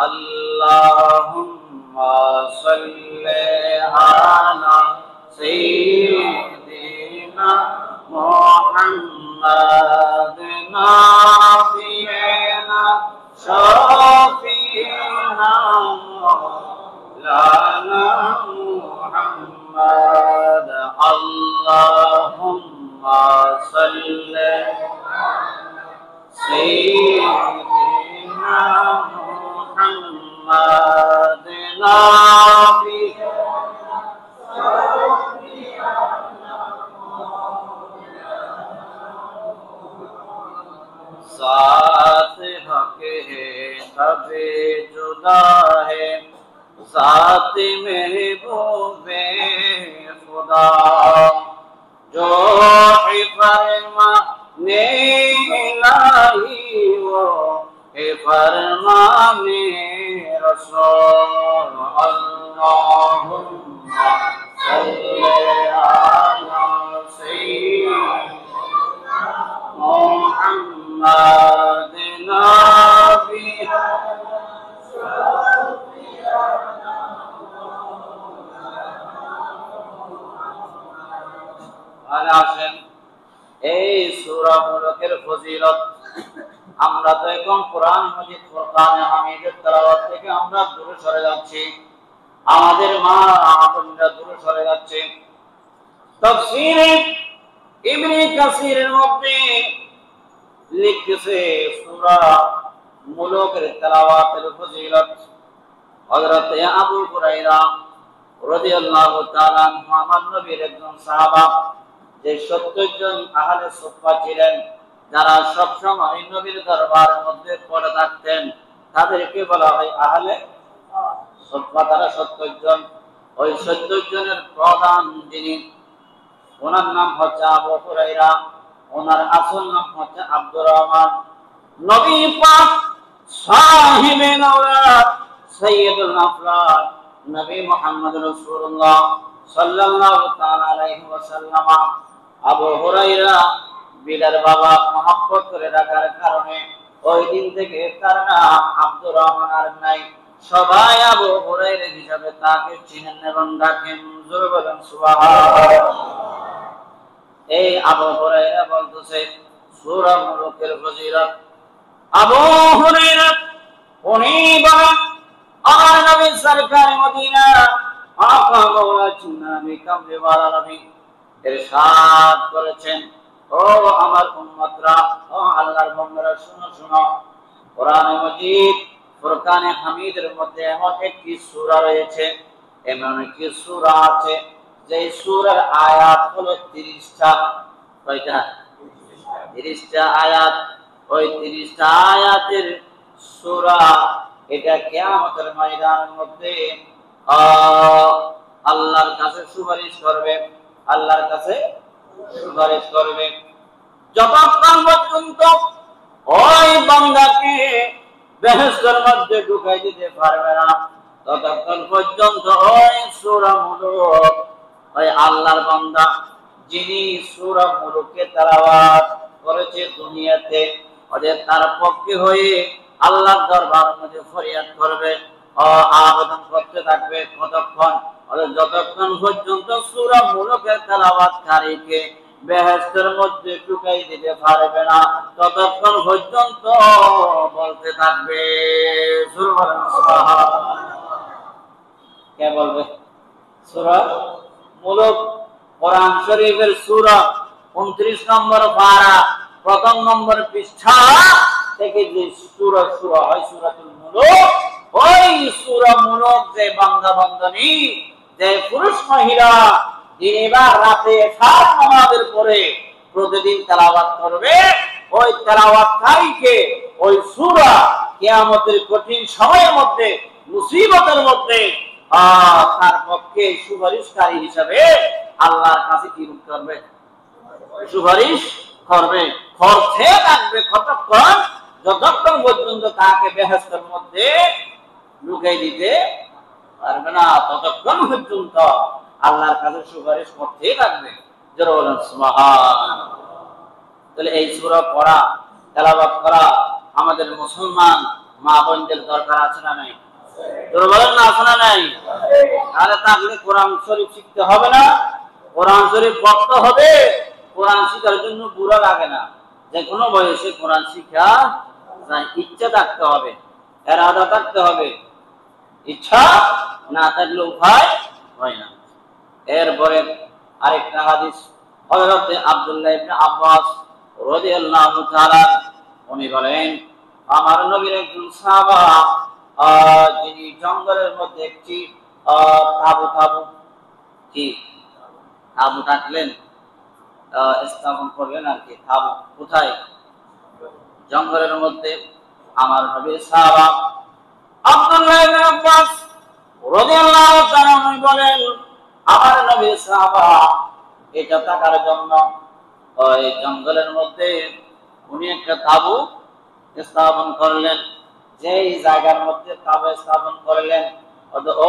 আল্লাহুম্মা সাল্লি আলা সাইয়্যিদিনা মুহাম্মাদ নাবিয়িনা শাফিঈনা লানা মুহাম্মাদ আল্লাহুম্মা সাল্লি সাইয়্যিদিনা মুহাম্মাদ নাবিয়িনা साथ हक है तबे जुदा है साथ महबूबे खुदा जो फरमाने इलाही वो है फरमाने रसूल अल्लाहुम्मा सल्ली अला सय्यिदिना मुहम्मद नबी আলাসেন এই সূরা মুলকের ফজিলত আমরা তো এখন কোরআন মাজিদ ফুরকানে হামিদের তেলাওয়াত থেকে আমরা দূরে সরে যাচ্ছি আমাদের মা বোনেরা দূরে সরে যাচ্ছে তাফসীরে ইবনে কাসিরের মধ্যে লিখছে সূরা মুলকের তেলাওয়াতের ফজিলত হযরত আবু হুরায়রা রাদিয়াল্লাহু তাআলা আনহু আমার নবীর একজন সাহাবা যে 70 জন আহলে সুফফা ছিলেন যারা সব সময় নবীর দরবারের মধ্যে পড়ে থাকতেন তাদেরকে বলা হয় আহলে সুফফা তারা 70 জন ওই 70 জনের প্রধান যিনি ওনার নাম হচ্ছে আবু হুরায়রা ওনার আসল নাম হচ্ছে আব্দুর রহমান নবী পাক সাহিবে নওরাত সাইয়্যিদুল আফরাদ নবী মুহাম্মদ রাসূলুল্লাহ সাল্লাল্লাহু তাআলা আলাইহি ওয়াসাল্লাম আবু হুরায়রা বিলাল বাবা মহব্বত করে রাখার কারণে ওই দিন থেকে তার নাম আব্দুর রহমান আর নাই সবাই আবু হুরায়রা হিসাবে তাকে চিনেন এবং ডাকেন জোরে বলেন সুবহানাল্লাহ এই আবু হুরায়রা বলতেছে সূরা মুলকের ফজিলত আবু হুরায়রা উনি বলেন আমার নবী সরকার মদিনা আকা মাওলা নবী কামলে ওয়ালা নবী ইরশাদ করেছেন ও আমার উম্মতরা ও আল্লাহর বান্দারা শুনো শুনো কোরআনে মাজিদ ফুরকানে হামিদের মধ্যে এমন একটি সূরা রয়েছে এমন একটি সূরা আছে যে সূরার আয়াত হলো 30টা কয়টা 30টা আয়াত ওই 30টা আয়াতের সূরা এটা কিয়ামতের ময়দানের মধ্যে আল্লাহর কাছে সুপারিশ করবে আল্লাহর কাছে সুপারিশ করবে যতক্ষণ পর্যন্ত ওই বান্দাকে বেহেশতের মধ্যে ঢুকাই দিতে পারবে না ততক্ষণ পর্যন্ত ওই সূরা মুলক ওই আল্লাহর বান্দা যিনি সূরা মুলকে তেলাওয়াত করেছে দুনিয়াতে ওদের তার পক্ষে হয়ে আল্লাহর দরবারের মধ্যে ফরিয়াদ করবে ও আবেদন করতে থাকবে কতক্ষণ যতক্ষণ পর্যন্ত সূরা মুলকের তেলাওয়াতকারীকে বেহেশতের মধ্যে ঢুকাই দিতে পারবে না ততক্ষণ পর্যন্ত বলতে থাকবে সুবহানাল্লাহ কে বলবে সূরা মুলক কোরআন শরীফের সূরা 29 নম্বর পারা প্রথম নম্বর পৃষ্ঠা থেকে যে সূরা শুরু হয় সূরাতুল মুলক ওই সূরা মুলক যে বান্দা বান্দানি যে পুরুষ মহিলা দিনে বা রাতে সাত নামাজের পরে প্রতিদিন তেলাওয়াত করবে ওই তেলাওয়াতকারীকে ওই সূরা কিয়ামতের কঠিন সময়ের মধ্যে মুসিবতের মধ্যে তার পক্ষে সুপারিশকারী হিসেবে আল্লাহর কাছে কি করবে সুপারিশ করবে করতে থাকবে কতক্ষণ যতক্ষণ পর্যন্ত তাকে বেহেশতের মধ্যে ঢুকাই দিতে পারবে না ততক্ষণ পর্যন্ত আল্লাহর কাছে সুপারিশ করতে থাকবে যারা বলেন সুবহানাল্লাহ তাহলে এই সূরা পড়া তেলাওয়াত করা আমাদের মুসলমান মা বোনদের দরকার আছে না নাই? তোর বলেন না, আছে না নাই? তাহলে তাহলে কোরআন শরীফ শিখতে হবে না? কোরআন শরীফ পড়তে হবে। কোরআন শিখার জন্য বুড়া লাগে না, যে কোনো বয়সে কোরআন শিখা যায়। ইচ্ছা থাকতে হবে, এরাদা থাকতে হবে। ইচ্ছা না থাকলে উপায় হয় না। এরপরে আরেকটা হাদিস, হযরত আব্দুল্লাহ ইবনে আব্বাস রাদিয়াল্লাহু তাআলা উনি বলেন, আমার নবীর একজন সাহাবা যিনি জঙ্গলের মধ্যে একটি তাঁবু কি তাঁবু থাকলেন, স্থাপন করলেন আর কি। তাঁবু কোথায়? জঙ্গলের মধ্যে। আমার নবীর সাহাবা আব্দুল্লাহ ইবনে আব্বাস রাদিয়াল্লাহু তাআলা বলেন, আমার নবীর সাহাবা এটা থাকার জন্য ওই জঙ্গলের মধ্যে উনি একটা তাঁবু স্থাপন করলেন। যেই জায়গার মধ্যে তাঁবু স্থাপন করলেন,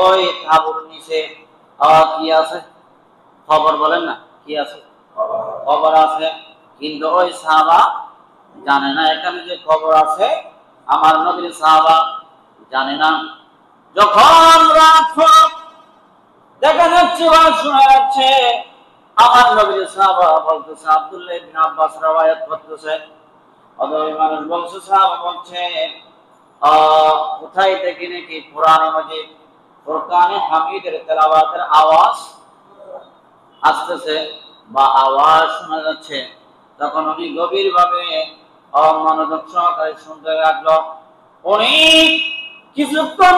ওই তাঁবুর নিচে কি আছে? খবর বলেন না, কি আছে? খবর আছে। কিন্তু ওই সাহাবা জানে না এখানে যে খবর আছে। আমার নবীর সাহাবা জানে না। যখন রাত দেখা যাচ্ছে বা শোনা যাচ্ছে, আমার নবীর সাহাবা বলতেছে, আব্দুল্লাহ ইবনে আব্বাস রওয়ায়াত করতেছে, অদয় মানুষ বলছে, সাহাবা বলছে কোথায় থেকে নাকি কোরআনে মাজিদ ফুরকানে হামিদের তেলাওয়াতের আওয়াজ আসতেছে বা আওয়াজ শোনা যাচ্ছে। তখন উনি গভীরভাবে মনোযোগ সহকারে শুনতে লাগলো। উনি কিছুক্ষণ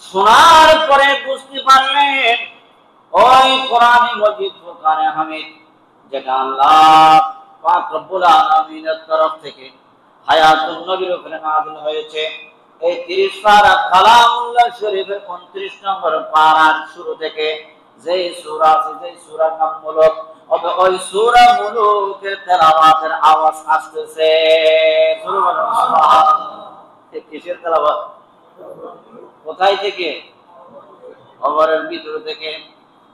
শোনার পরে বুঝতে পারলেন ওই কোরআনে মাজিদ ফুরকানে হামিদ, যেটা আল্লাহ পাক রব্বুল আলামিনের তরফ থেকে হায়াতুন নবীর উপরে নাযিল হয়েছে। এই 30 পারা কালামুল্লাহ শরীফের 29 নম্বর পারার শুরু থেকে যে সূরা আছে, যে সূরার নাম মুলক, ওই সূরা মুলকের তেলাওয়াতের আওয়াজ আসতেছে। সুবহানাল্লাহ। এই কিসের তেলাওয়াত? কোথায় থেকে? কবরের ভিতর থেকে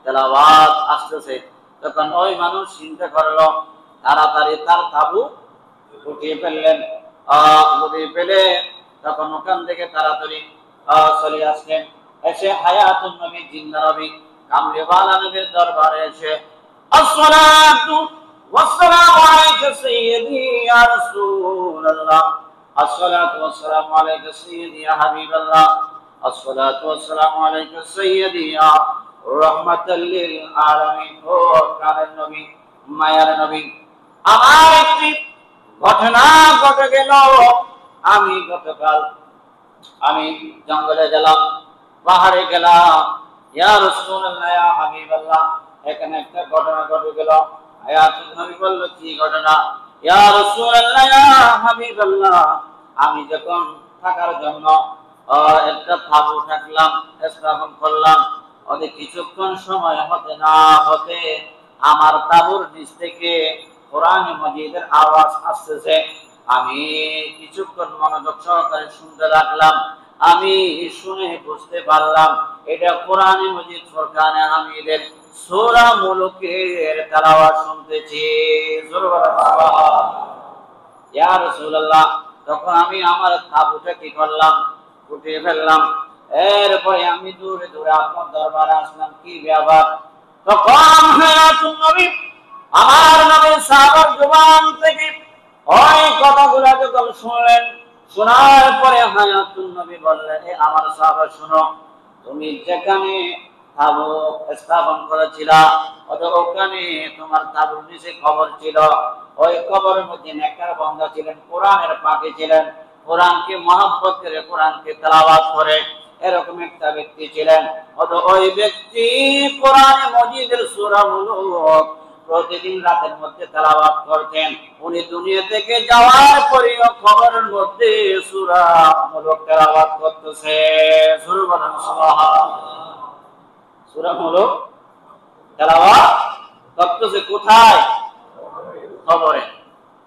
তেলাওয়াত আসতেছে। তখন ওই মানুষ চিন্তা করলো, তাড়াতাড়ি তার তাঁবু উঠিয়ে ফেললেন। উঠিয়ে ফেলে তখন ওখান থেকে তাড়াতাড়ি চলে আসলেন। এসে হায়াতুন নবী জিন্দা নবী কামলিওয়ালা নবীর দরবারে এসে, আসসালাতু ওয়াসসালামু আলাইকা সাইয়্যিদি ইয়া রাসূলুল্লাহ, আসসালাতু ওয়াসসালামু আলাইকা সাইয়্যিদি ইয়া হাবিবাল্লাহ, আসসালাতু ওয়াসসালামু আলাইকা সাইয়্যিদি ইয়া রাহমাতাল লিল আলামিন। ও প্রাণের নবী, মায়ার নবী, আমার একটি ঘটনা ঘটে গেল। আমি গতকাল জঙ্গলে গেলাম, পাহাড়ে গেলাম, ইয়া রাসূলুল্লাহ ইয়া হাবিবাল্লাহ, এখানে একটা ঘটনা ঘটে গেল। হায়াতুন নবী বলল, কি ঘটনা? ইয়া রাসূলুল্লাহ ইয়া হাবিবাল্লাহ, আমি যখন থাকার জন্য একটা তাঁবু থাকলাম, স্থাপন করলাম, ওদের কিছুক্ষণ সময় হতে না হতে আমার তাঁবুর নিচ থেকে কোরআন মাজিদের আওয়াজ আসতেছে। আমি কিছুক্ষণ মনোযোগ সহকারে শুনতে লাগলাম। আমি শুনে বুঝতে পারলাম এটা কোরআন মাজিদ ফুরকানে হামিদের সূরা মুলকের তেলাওয়াত শুনতেছি। সুবহানাল্লাহ। ইয়া রাসূলুল্লাহ, তখন আমি আমার তাঁবুটা কি করলাম? উঠিয়ে ফেললাম। এরপরে আমি দূরে দূরে আপনার দরবারে আসলাম। কি ব্যাপার? তখন হায়াতুন নবী, আমার নবীর সাহাবার জবান থেকে ওই কথাগুলো যখন শুনলেন, শোনার পরে হায়াতুন নবী বললেন, আমার সাহাবা শুনো, তুমি যেখানে তাঁবু স্থাপন করেছিলা ওখানে তোমার তাঁবুর নিচে কবর ছিল। ওই কবরের মধ্যে নেককার বান্দা ছিলেন, কোরআনের পাখি ছিলেন, কোরআনকে মহব্বত করে, কোরআনকে তেলাওয়াত করে এরকম একটা ব্যক্তি ছিলেন। ওই ব্যক্তি কোরআনে মাজিদের সূরা মুলক প্রতিদিন রাতের মধ্যে তেলাওয়াত করতেন। উনি দুনিয়া থেকে যাওয়ার পরেও খবরের মধ্যে সূরা মুলক তেলাওয়াত করতেছে। সুবহানাল্লাহ। সূরা মুলক তেলাওয়াত করতেছে কোথায়? খবরে।